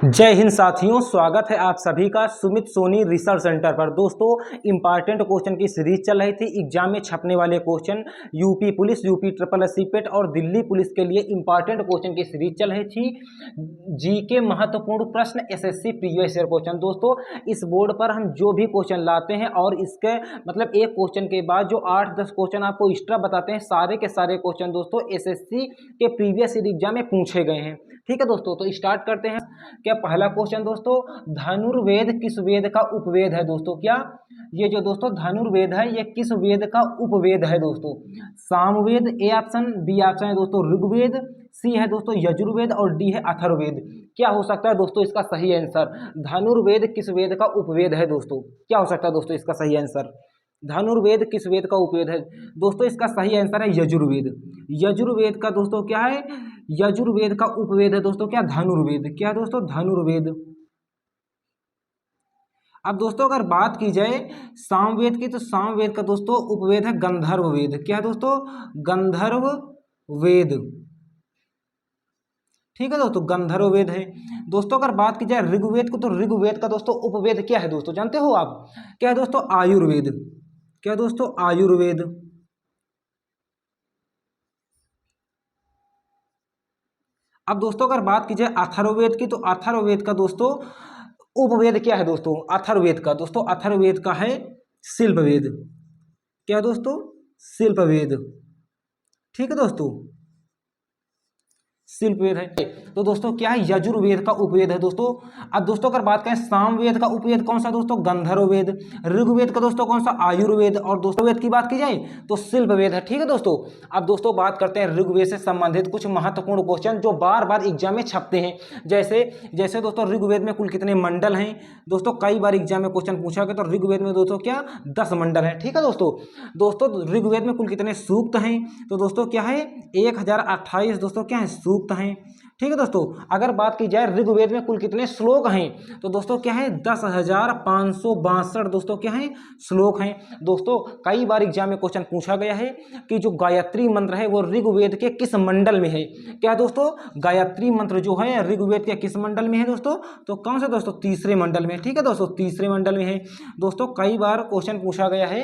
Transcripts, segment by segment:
जय हिंद साथियों, स्वागत है आप सभी का सुमित सोनी रिसर्च सेंटर पर। दोस्तों, इंपॉर्टेंट क्वेश्चन की सीरीज चल रही थी। एग्जाम में छपने वाले question, UP police, UP triple SC पेट और दिल्ली पुलिस के लिए इंपॉर्टेंट क्वेश्चन की सीरीज चल रही थी। जीके महत्वपूर्ण प्रश्न, एसएससी प्रीवियस ईयर क्वेश्चन। दोस्तों, इस बोर्ड पर हम जो भी क्वेश्चन लाते हैं और इसके मतलब एक क्वेश्चन के बाद जो 8-10 क्वेश्चन आपको एक्स्ट्रा बताते हैं, सारे के सारे क्वेश्चन दोस्तों एसएससी के प्रीवियस ईयर एग्जाम में पूछे गए हैं। ठीक है दोस्तों, तो स्टार्ट करते हैं। क्या पहला क्वेश्चन दोस्तों, धनुर्वेद किस वेद का उपवेद है? दोस्तों, क्या ये जो दोस्तों धनुर्वेद है ये किस वेद का उपवेद है? दोस्तों, Samaveda A option, B option है दोस्तों ऋग्वेद, सी है दोस्तों यजुर्वेद और डी है अथर्ववेद। क्या हो सकता है दोस्तों इसका सही आंसर? धनुर्वेद किस वेद का उपवेद है? दोस्तों, क्या हो सकता है दोस्तों इसका सही आंसर? धनुर्वेद किस वेद का उपवेद है? दोस्तों, इसका सही आंसर है यजुर्वेद। यजुर्वेद का दोस्तों क्या है? यजुर्वेद का उपवेद है दोस्तों क्या? धनुर्वेद। क्या दोस्तों? धनुर्वेद। अब दोस्तों अगर बात की जाए सामवेद की, तो सामवेद का दोस्तों उपवेद है गंधर्व वेद। क्या दोस्तों? गंधर्व वेद। ठीक है दोस्तों, गंधर्व वेद है। दोस्तों अगर बात की जाए ऋग्वेद को, तो ऋग्वेद का दोस्तों उपवेद क्या है दोस्तों? जानते हो आप? क्या है दोस्तों? आयुर्वेद। क्या दोस्तों? आयुर्वेद। अब दोस्तों अगर बात की जाए अथर्ववेद की, तो अथर्ववेद का दोस्तों उपवेद क्या है दोस्तों? अथर्ववेद का दोस्तों, अथर्ववेद का है शिल्पवेद। क्या दोस्तों? शिल्पवेद। ठीक है दोस्तों, शिल्पवेद है। तो दोस्तों क्या है? यजुर्वेद का उपवेद है दोस्तों। अब दोस्तों अगर बात करें सामवेद का उपवेद कौन सा दोस्तों? गंधर्ववेद। ऋग्वेद का दोस्तों कौन सा? आयुर्वेद। और दोस्तों वेद की बात की जाए तो शिल्पवेद है। ठीक है दोस्तों, अब दोस्तों बात करते हैं ऋग्वेद से संबंधित कुछ महत्वपूर्ण क्वेश्चन जो बार बार एग्जाम में छपते हैं। जैसे दोस्तों ऋग्वेद में कुल कितने मंडल हैं? दोस्तों कई बार एग्जाम में क्वेश्चन पूछा गया, तो ऋग्वेद में दोस्तों क्या 10 मंडल है। ठीक है दोस्तों ऋग्वेद में कुल कितने सूक्त हैं? तो दोस्तो62 क्या है? 1028 दोस्तों क्या है? सूक्त हैं। ठीक है दोस्तों, अगर बात की जाए ऋग्वेद में कुल कितने श्लोक हैं? तो दोस्तों क्या है? 10,562 दोस्तों क्या है? श्लोक हैं। दोस्तों कई बार एग्जाम में क्वेश्चन पूछा गया है कि जो गायत्री मंत्र है वो ऋग्वेद के किस मंडल में है? क्या दोस्तों? गायत्री मंत्र जो है ऋग्वेद के किस मंडल में है दोस्तों? तो कौन सा दोस्तों? तीसरे मंडल में। ठीक है दोस्तों, तीसरे मंडल में है। दोस्तों कई बार क्वेश्चन पूछा गया है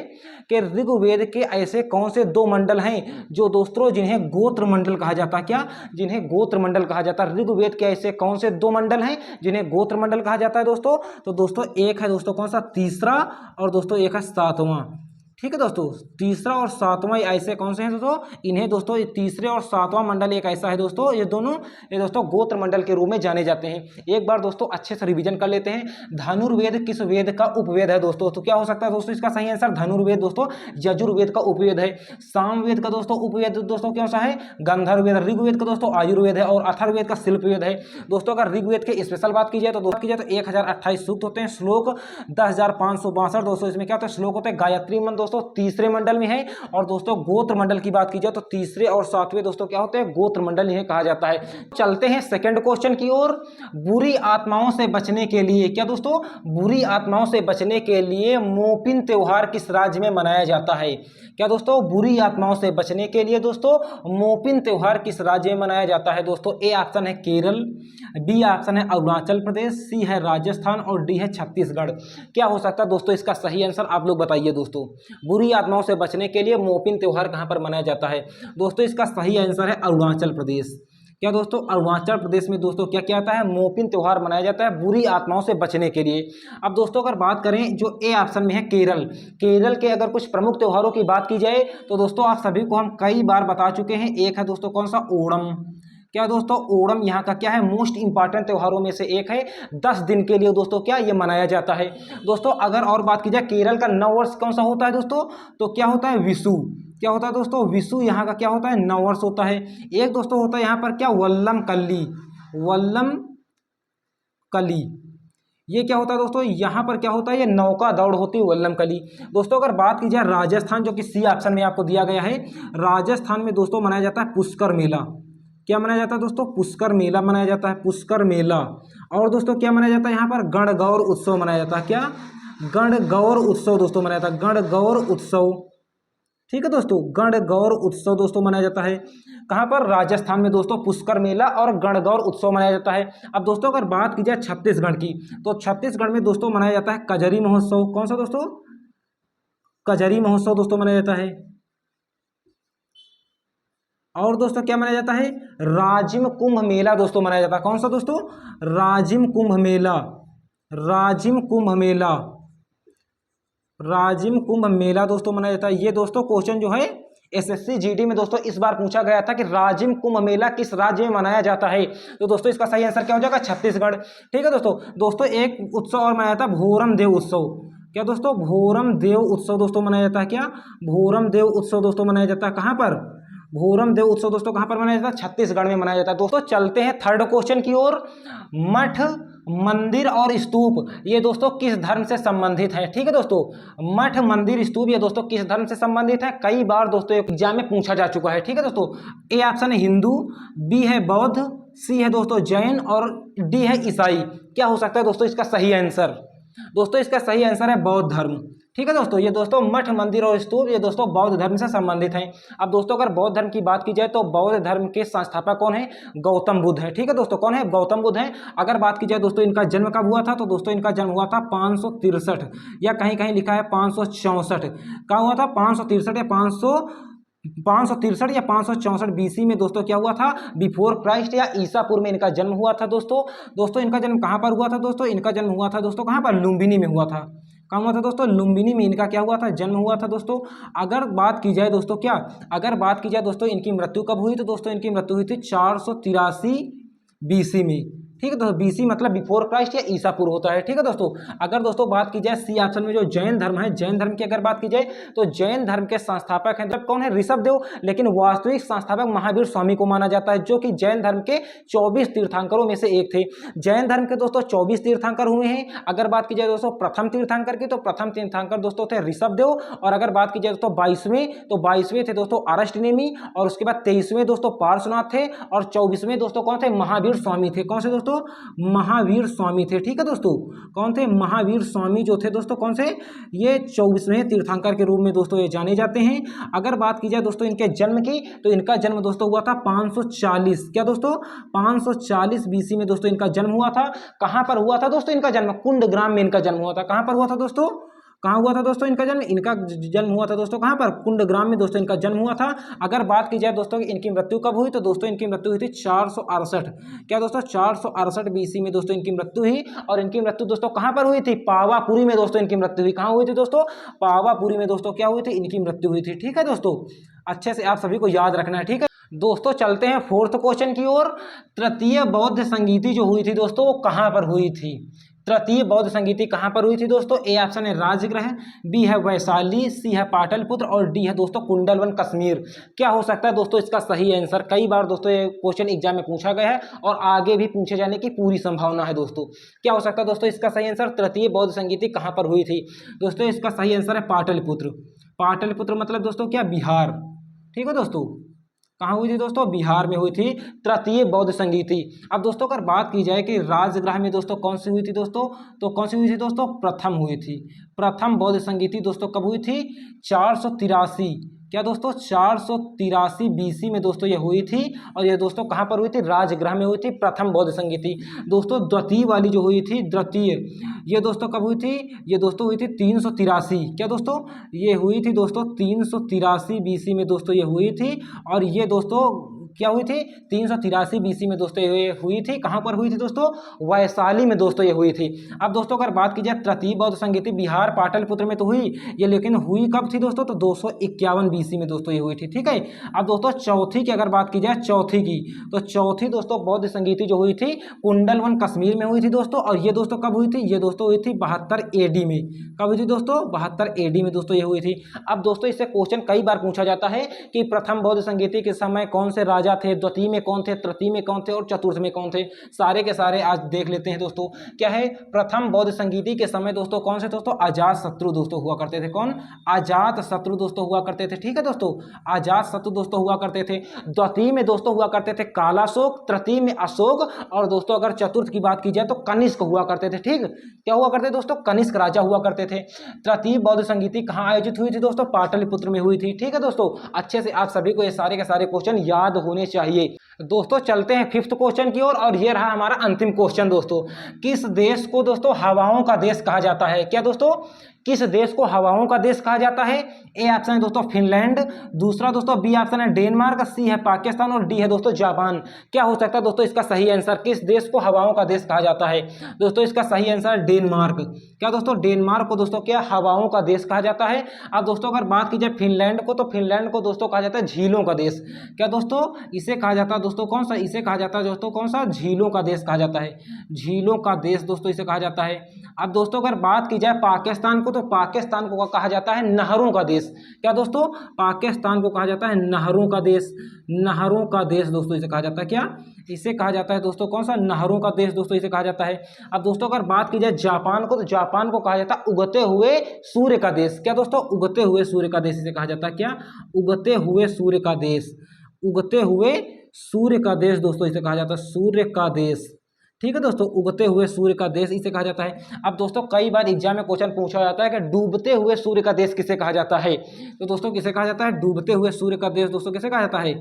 कि ऋग्वेद के ऐसे कौन से 2 मंडल हैं जो दोस्तों जिन्हें गोत्र मंडल कहा जाता है? क्या? जिन्हें गोत्र मंडल कहा जाता है। ऋग्वेद के ऐसे कौन से 2 मंडल हैं जिन्हें गोत्र मंडल कहा जाता है दोस्तों? तो दोस्तों एक है दोस्तों कौन सा? तीसरा, और दोस्तों एक है 7वां। ठीक है दोस्तों, तीसरा और 7वां ऐसे कौन से हैं दोस्तों? इन्हें दोस्तों तीसरे और 7वां मंडल एक ऐसा है दोस्तों, ये दोस्तों गोत्र मंडल के रूप में जाने जाते हैं। एक बार दोस्तों अच्छे से रिवीजन कर लेते हैं। धनुर्वेद किस वेद का उपवेद है दोस्तों? तो क्या हो सकता है दोस्तों इसका सही आंसर? धनुर्वेद दोस्तों यजुर्वेद का उपवेद है। सामवेद का दोस्तों उपवेद दोस्तों कौन सा है? गंधर्ववेद। ऋग्वेद का दोस्तों आयुर्वेद है और अथर्ववेद का शिल्पवेद है। दोस्तों अगर ऋग्वेद के स्पेशल बात की जाए तो 1028 सूक्त होते हैं, श्लोक 10,562 दोस्तों इसमें क्या होता है? श्लोक होते हैं। गायत्री मंत्र दोस्तों तीसरे मंडल में है। और दोस्तों गोत्र मंडल की बात की जाए तो तीसरे और 7वें दोस्तों क्या होते हैं? गोत्र मंडल इन्हें कहा जाता है। चलते हैं सेकंड क्वेश्चन की ओर। बुरी आत्माओं से बचने के लिए, क्या दोस्तों? बुरी आत्माओं से बचने के लिए मोपिन त्योहार किस राज्य में मनाया जाता है? क्या दोस्तों? बुरी आत्माओं से बचने के लिए दोस्तों मोपिन त्योहार किस राज्य में मनाया जाता है? दोस्तों ए ऑप्शन है केरल, बी ऑप्शन है अरुणाचल प्रदेश, सी है राजस्थान और डी है छत्तीसगढ़। क्या हो सकता है दोस्तों इसका सही आंसर? आप लोग बताइए दोस्तों। बुरी आत्माओं से बचने के लिए मोपिन त्योहार कहां पर मनाया जाता है? दोस्तों इसका सही आंसर है अरुणाचल प्रदेश। क्या दोस्तों? अरुणाचल प्रदेश में दोस्तों क्या क्या आता है? मोपिन त्योहार मनाया जाता है बुरी आत्माओं से बचने के लिए। अब दोस्तों अगर बात करें जो ए ऑप्शन में है केरल, केरल के अगर कुछ प्रमुख त्योहारों की बात की जाए तो दोस्तों आप सभी को हम कई बार बता चुके हैं। एक है दोस्तों कौन सा? ओणम। क्या दोस्तों? ओणम यहाँ का क्या है? मोस्ट इंपॉर्टेंट त्योहारों में से एक है। 10 दिन के लिए दोस्तों क्या ये मनाया जाता है। दोस्तों अगर और बात की जाए केरल का नववर्ष कौन सा होता है दोस्तों? तो क्या होता है? विशु। क्या होता है दोस्तों? विशु यहाँ का क्या होता है? नववर्ष होता है। एक दोस्तों होता है यहाँ पर क्या? वल्लम कल्ली। वल्लम कली, ये क्या होता है दोस्तों? यहाँ पर क्या होता है? ये नौका दौड़ होती है, वल्लम कली। दोस्तों अगर बात की जाए राजस्थान, जो कि सी ऑप्शन में आपको दिया गया है, राजस्थान में दोस्तों मनाया जाता है पुष्कर मेला। क्या मनाया जाता है दोस्तों? पुष्कर मेला मनाया जाता है, पुष्कर मेला। और दोस्तों क्या मनाया जाता है? यहाँ पर गणगौर उत्सव मनाया जाता है। क्या? गणगौर उत्सव दोस्तों मनाया जाता है, गणगौर उत्सव। ठीक है दोस्तों। गणगौर उत्सव दोस्तों मनाया जाता है कहाँ पर? राजस्थान में दोस्तों पुष्कर मेला और गणगौर उत्सव मनाया जाता है। अब दोस्तों अगर बात की जाए छत्तीसगढ़ की, तो छत्तीसगढ़ में दोस्तों मनाया जाता है कजरी महोत्सव। कौन सा दोस्तों? कजरी महोत्सव दोस्तों मनाया जाता है। और दोस्तों क्या मनाया जाता है? राजिम कुंभ मेला दोस्तों मनाया जाता है। कौन सा दोस्तों? राजिम कुंभ मेला। राजिम कुंभ मेला। राजिम कुंभ मेला दोस्तों मनाया जाता है। ये दोस्तों क्वेश्चन जो है एसएससी जीडी में दोस्तों इस बार पूछा गया था कि राजिम कुंभ मेला किस राज्य में मनाया जाता है। तो दोस्तों इसका सही आंसर क्या हो जाएगा? छत्तीसगढ़। ठीक है दोस्तों। दोस्तों एक उत्सव और मनाया जाता है भोरम देव उत्सव। क्या दोस्तों? भोरम देव उत्सव दोस्तों मनाया जाता है। क्या? भोरम देव उत्सव दोस्तों मनाया जाता है। कहाँ पर? भोरम देव उत्सव दोस्तों कहाँ पर मनाया जाता है? छत्तीसगढ़ में मनाया जाता है। दोस्तों चलते हैं थर्ड क्वेश्चन की ओर। मठ, मंदिर और स्तूप ये दोस्तों किस धर्म से संबंधित है? ठीक है दोस्तों। मठ, मंदिर, स्तूप ये दोस्तों किस धर्म से संबंधित है? कई बार दोस्तों एग्जाम में पूछा जा चुका है। ठीक है दोस्तों। ए ऑप्शन है हिंदू, बी है बौद्ध, सी है दोस्तों जैन और डी है ईसाई। क्या हो सकता है दोस्तों इसका सही आंसर? दोस्तों इसका सही आंसर है बौद्ध धर्म। ठीक है दोस्तों। ये दोस्तों मठ, मंदिर और स्तूप ये दोस्तों बौद्ध धर्म से संबंधित हैं। अब दोस्तों अगर बौद्ध धर्म की बात की जाए तो बौद्ध धर्म के संस्थापक कौन है? गौतम बुद्ध है। ठीक है दोस्तों। कौन है? गौतम बुद्ध है। अगर बात की जाए दोस्तों इनका जन्म कब हुआ था, तो दोस्तों इनका जन्म हुआ था 563 या कहीं कहीं लिखा है 564। कहाँ हुआ था? 563 या 563 या 564 बीसी में दोस्तों क्या हुआ था? बिफोर क्राइस्ट या ईसापुर में इनका जन्म हुआ था दोस्तों। दोस्तों इनका जन्म कहाँ पर हुआ था दोस्तों? इनका जन्म हुआ था दोस्तों कहाँ पर? लुम्बिनी में हुआ था। कहाँ हुआ था दोस्तों? लुम्बिनी में इनका क्या हुआ था? जन्म हुआ था दोस्तों। अगर बात की जाए दोस्तों क्या, अगर बात की जाए दोस्तों इनकी मृत्यु कब हुई, तो दोस्तों इनकी मृत्यु हुई थी 483 बीसी में। ठीक है दोस्तों। बीसी मतलब बिफोर क्राइस्ट या ईसापुर होता है। ठीक है दोस्तों। अगर दोस्तों बात की जाए सी ऑप्शन में जो जैन धर्म है, जैन धर्म की अगर बात की जाए तो जैन धर्म के संस्थापक हैं जब कौन है? ऋषभदेव। लेकिन वास्तविक संस्थापक महावीर स्वामी को माना जाता है, जो कि जैन धर्म के 24 तीर्थंकरों में से एक थे। जैन धर्म के दोस्तों 24 तीर्थंकर हुए हैं। अगर बात की जाए दोस्तों प्रथम तीर्थंकर की, तो प्रथम तीर्थंकर दोस्तों थे ऋषभदेव। और अगर बात की जाए दोस्तों 22वें, तो 22वें थे दोस्तों अरष्टनेमी। और उसके बाद 23वें दोस्तों पार्श्वनाथ थे। और 24वें दोस्तों कौन थे? महावीर स्वामी थे। कौन से दोस्तों? महावीर स्वामी थे। ठीक है दोस्तों। कौन थे? महावीर स्वामी जो थे दोस्तों कौन से? ये 24वें तीर्थंकर के रूप में दोस्तों ये जाने जाते हैं। अगर बात की जाए दोस्तों इनके जन्म की, तो इनका जन्म दोस्तों हुआ था 540। क्या दोस्तों? 540 बीसी में दोस्तों इनका जन्म हुआ था। कहां पर हुआ था दोस्तों इनका जन्म? कुंडग्राम में इनका जन्म हुआ था। कहां पर हुआ था दोस्तों? कहाँ हुआ था दोस्तों इनका जन्म? इनका जन्म हुआ था दोस्तों कहाँ पर? कुंडग्राम में दोस्तों इनका जन्म हुआ था। अगर बात की जाए दोस्तों इनकी मृत्यु कब हुई, तो दोस्तों इनकी मृत्यु हुई थी 468। क्या दोस्तों? 468 बीसी में दोस्तों इनकी मृत्यु हुई। और इनकी मृत्यु दोस्तों कहाँ पर हुई थी? पावापुरी में दोस्तों इनकी मृत्यु हुई। कहाँ हुई थी दोस्तों? पावापुरी में दोस्तों क्या हुई थी? इनकी मृत्यु हुई थी। ठीक है दोस्तों। अच्छे से आप सभी को याद रखना है। ठीक है दोस्तों। चलते हैं फोर्थ क्वेश्चन की ओर। तृतीय बौद्ध संगीति जो हुई थी दोस्तों वो कहाँ पर हुई थी? तृतीय बौद्ध संगीति कहाँ पर हुई थी दोस्तों? ए ऑप्शन है राजगृह, बी है वैशाली, सी है पाटलिपुत्र और डी है दोस्तों कुंडलवन कश्मीर। क्या हो सकता है दोस्तों इसका सही आंसर? कई बार दोस्तों ये क्वेश्चन एग्जाम में पूछा गया है और आगे भी पूछे जाने की पूरी संभावना है दोस्तों। क्या हो सकता है दोस्तों इसका सही आंसर? तृतीय बौद्ध संगीति कहाँ पर हुई थी दोस्तों? इसका सही आंसर है पाटलिपुत्र। पाटलिपुत्र मतलब दोस्तों क्या? बिहार। ठीक है दोस्तों। कहाँ हुई थी दोस्तों? बिहार में हुई थी तृतीय बौद्ध संगीति। अब दोस्तों अगर बात की जाए कि राजगृह में दोस्तों कौन सी हुई थी दोस्तों, तो कौन सी हुई थी दोस्तों? प्रथम हुई थी। प्रथम बौद्ध संगीति दोस्तों कब हुई थी? 483। क्या दोस्तों? 483 बीसी में दोस्तों ये हुई थी। और ये दोस्तों कहाँ पर हुई थी? राजगृह में हुई थी प्रथम बौद्ध संगीति। दोस्तों द्वितीय वाली जो हुई थी, द्वितीय, ये दोस्तों कब हुई थी? ये दोस्तों हुई थी 383। क्या दोस्तों? ये हुई थी दोस्तों 383 बीसी में दोस्तों ये हुई थी। और ये दोस्तों क्या हुई थी? 383 बीसी में दोस्तों ये हुई थी। कहाँ पर हुई थी दोस्तों? वैशाली में दोस्तों ये हुई थी। अब दोस्तों अगर बात की जाए तृतीय बौद्ध संगीति बिहार पाटलिपुत्र में तो हुई ये, लेकिन हुई कब थी दोस्तों? तो 251 बीसी में दोस्तों ये हुई थी। ठीक है। अब दोस्तों चौथी की अगर बात की जाए, चौथी की, तो चौथी दोस्तों बौद्ध संगीति जो हुई थी कुंडलवन कश्मीर में हुई थी दोस्तों। और ये दोस्तों कब हुई थी? ये दोस्तों हुई थी 72 AD में। कब हुई थी दोस्तों? 72 AD में दोस्तों ये हुई थी। अब दोस्तों इससे क्वेश्चन कई बार पूछा जाता है कि प्रथम बौद्ध संगीति के समय कौन से राजा थे, द्वितीय में कौन थे, तृतीय में कौन थे और चतुर्थ में कौन थे, सारे के सारे आज देख लेते हैं दोस्तों। क्या है, प्रथम बौद्ध संगीति के समय दोस्तों कौन से दोस्तों, अजात शत्रु दोस्तों हुआ करते थे। कौन, अजात शत्रु दोस्तों हुआ करते थे। ठीक है दोस्तों, अजात शत्रु दोस्तों हुआ करते थे। द्वितीय में दोस्तों हुआ करते थे कालाशोक, तृतीय में अशोक और दोस्तों अगर चतुर्थ की बात की जाए तो कनिष्क हुआ करते थे। ठीक, क्या हुआ करते थे दोस्तों, कनिष्क राजा हुआ करते थे। तृतीय बौद्ध संगीति कहाँ आयोजित हुई थी दोस्तों, पाटलिपुत्र में हुई थी। ठीक है दोस्तों, अच्छे से आप सभी को ये सारे के सारे क्वेश्चन याद होने चाहिए। दोस्तों चलते हैं फिफ्थ क्वेश्चन की ओर और ये रहा हमारा अंतिम क्वेश्चन दोस्तों। किस देश को दोस्तों हवाओं का देश कहा जाता है? क्या दोस्तों, किस देश को हवाओं का देश कहा जाता है? ए ऑप्शन है दोस्तों फिनलैंड, दूसरा दोस्तों बी ऑप्शन है डेनमार्क, सी है पाकिस्तान और डी है दोस्तों जापान। क्या हो सकता है दोस्तों इसका सही आंसर? किस देश को हवाओं का देश कहा जाता है? दोस्तों इसका सही आंसर है डेनमार्क। क्या दोस्तों, डेनमार्क को दोस्तों क्या हवाओं का देश कहा जाता है। अब दोस्तों अगर बात की जाए फिनलैंड को, तो फिनलैंड को दोस्तों कहा जाता है झीलों का देश। क्या दोस्तों, इसे कहा जाता है दोस्तों कौन सा, इसे कहा जाता है दोस्तों कौन सा, झीलों का देश कहा जाता है। झीलों का देश दोस्तों इसे कहा जाता है। अब दोस्तों अगर बात की जाए पाकिस्तान को, तो पाकिस्तान को कहा जाता है नहरों का देश। क्या दोस्तों, पाकिस्तान को कहा जाता है नहरों का देश। नहरों का देश दोस्तों इसे कहा जाता है। क्या, इसे कहा जाता है दोस्तों कौन सा, नहरों का देश दोस्तों इसे कहा जाता है। अब दोस्तों अगर बात की जाए जापान को, तो जापान को कहा जाता है उगते हुए सूर्य का देश। क्या दोस्तों, उगते हुए सूर्य का देश इसे कहा जाता है। क्या, उगते हुए सूर्य का देश। उगते हुए सूर्य का देश दोस्तों इसे कहा जाता है सूर्य का देश। ठीक है दोस्तों, उगते हुए सूर्य का देश इसे कहा जाता है। अब दोस्तों कई बार एग्जाम में क्वेश्चन पूछा जाता है कि डूबते हुए सूर्य का देश किसे कहा जाता है। तो दोस्तों किसे कहा जाता है, डूबते हुए सूर्य का देश दोस्तों किसे कहा जाता है,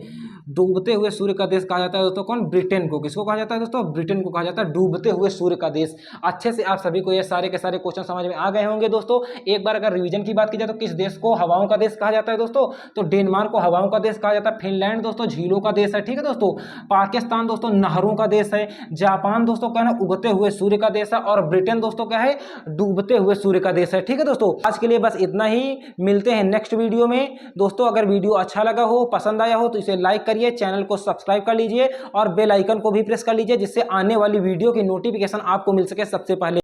डूबते हुए सूर्य का देश कहा जाता है दोस्तों कौन, ब्रिटेन को। किसको कहा जाता है दोस्तों, ब्रिटेन को कहा जाता है डूबते हुए सूर्य का देश। अच्छे से आप सभी को ये सारे के सारे क्वेश्चन समझ में आ गए होंगे दोस्तों। एक बार अगर रिवीजन की बात की जाए तो किस देश को हवाओं का देश कहा जाता है दोस्तों, तो डेनमार्क को हवाओं का देश कहा जाता है। फिनलैंड दोस्तों झीलों का देश है। ठीक है दोस्तों, पाकिस्तान दोस्तों नहरों का देश है। जापान दोस्तों क्या है, उगते हुए सूर्य का देश है। और ब्रिटेन दोस्तों क्या है, डूबते हुए सूर्य का देश है। ठीक है दोस्तों, आज के लिए बस इतना ही, मिलते हैं नेक्स्ट वीडियो में दोस्तों। अगर वीडियो अच्छा लगा हो, पसंद आया हो तो इसे लाइक करिए, चैनल को सब्सक्राइब कर लीजिए और बेल आइकन को भी प्रेस कर लीजिए, जिससे आने वाली वीडियो की नोटिफिकेशन आपको मिल सके सबसे पहले।